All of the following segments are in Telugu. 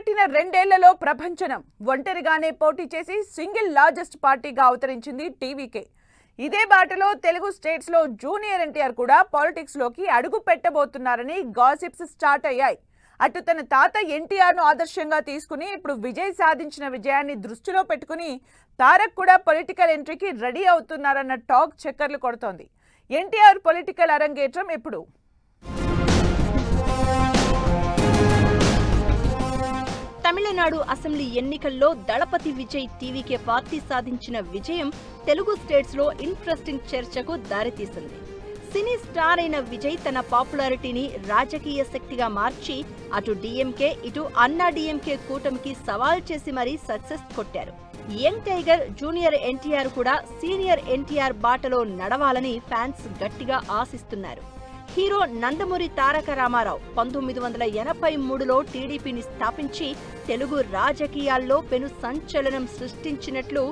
మొదలుపెట్టిన 2 ఏళ్లలో ప్రభంజనం. ఒంటరిగానే పోటీ చేసి సింగిల్ లార్జెస్ట్ పార్టీగా అవతరించింది టీవీకే. ఇదే బాటలో తెలుగు స్టేట్స్ లో జూనియర్ ఎన్టీఆర్ కూడా పాలిటిక్స్ లోకి అడుగు పెట్టబోతున్నారని గాసిప్స్ స్టార్ట్ అయ్యాయి. అటు తన తాత ఎన్టీఆర్ ను ఆదర్శంగా తీసుకుని ఇప్పుడు విజయ్ సాధించిన విజయాన్ని దృష్టిలో పెట్టుకుని తారక్ కూడా పొలిటికల్ ఎంట్రీకి రెడీ అవుతున్నారన్న టాక్ చక్కర్లు కొడుతోంది. ఎన్టీఆర్ పొలిటికల్ అరంగేట్రం ఎప్పుడు? తమిళనాడు అసెంబ్లీ ఎన్నికల్లో దళపతి విజయ్ టీవీకే పార్టీ సాధించిన విజయం తెలుగు స్టేట్స్ లో ఇంట్రెస్టింగ్ చర్చకు దారితీసింది. సినీ స్టార్ అయిన విజయ్ తన పాపులారిటీని రాజకీయ శక్తిగా మార్చి అటు డీఎంకే ఇటు అన్నా డీఎంకే కూటమికి సవాల్ చేసి మరీ సక్సెస్ కొట్టారు. యంగ్ టైగర్ జూనియర్ ఎన్టీఆర్ కూడా సీనియర్ ఎన్టీఆర్ బాటలో నడవాలని ఫ్యాన్స్ గట్టిగా ఆశిస్తున్నారు. హీరో నందమూరి తారక రామారావు 1983లో టీడీపీని స్థాపించి తెలుగు రాజకీయాల్లో పెను సంచలనం సృష్టించినట్లు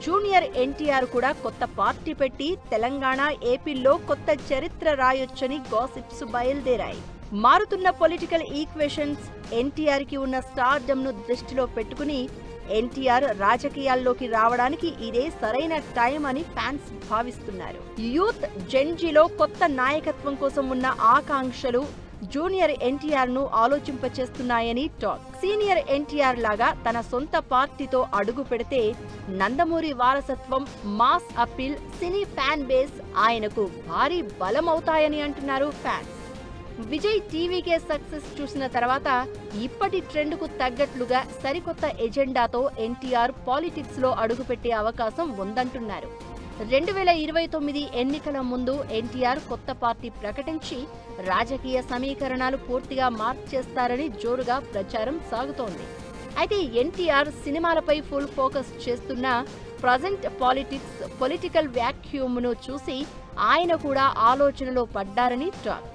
జూనియర్ ఎన్టీఆర్ కూడా కొత్త పార్టీ పెట్టి తెలంగాణ, ఏపీల్లో కొత్త చరిత్ర రాయొచ్చని గాసిప్స్ బయలుదేరాయి. మారుతున్న పొలిటికల్ ఈక్వేషన్స్, ఎన్టీఆర్ కి ఉన్న స్టార్డమ్ ను దృష్టిలో పెట్టుకుని ఎన్టీఆర్ రాజకీయాల్లోకి రావడానికి ఇదే సరైన టైం అని ఫ్యాన్స్ భావిస్తున్నారు. యూత్ జెన్జీలో కొత్త నాయకత్వం కోసం ఉన్న ఆకాంక్షలు జూనియర్ ఎన్టీఆర్ ను ఆలోచింపచేస్తున్నాయని టాక్. సీనియర్ ఎన్టీఆర్ లాగా తన సొంత పార్టీతో అడుగు పెడితే నందమూరి వారసత్వం, మాస్ అప్పీల్, సినీ ఫ్యాన్ బేస్ ఆయనకు భారీ బలమవుతాయని అంటున్నారు ఫ్యాన్స్. విజయ్ టీవీకే సక్సెస్ చూసిన తర్వాత ఇప్పటి ట్రెండ్ కు తగ్గట్లుగా సరికొత్త ఎజెండాతో ఎన్టీఆర్ పాలిటిక్స్ లో అడుగుపెట్టే అవకాశం ఉందంటున్నారు. 2029 ఎన్నికల ముందు ఎన్టీఆర్ కొత్త పార్టీ ప్రకటించి రాజకీయ సమీకరణాలు పూర్తిగా మార్చేస్తారని జోరుగా ప్రచారం సాగుతోంది. అయితే ఎన్టీఆర్ సినిమాలపై ఫుల్ ఫోకస్ చేస్తున్న ప్రజెంట్ పొలిటికల్ వ్యాక్యూమ్ ను చూసి ఆయన కూడా ఆలోచనలో పడ్డారని టాక్.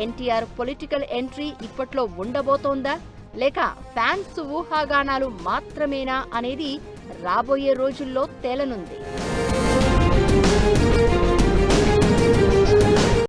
ఎన్టీఆర్ పొలిటికల్ ఎంట్రీ ఇప్పట్లో ఉండబోతోందా లేక ఫ్యాన్స్ ఊహాగానాలు మాత్రమేనా అనేది రాబోయే రోజుల్లో తేలనుంది.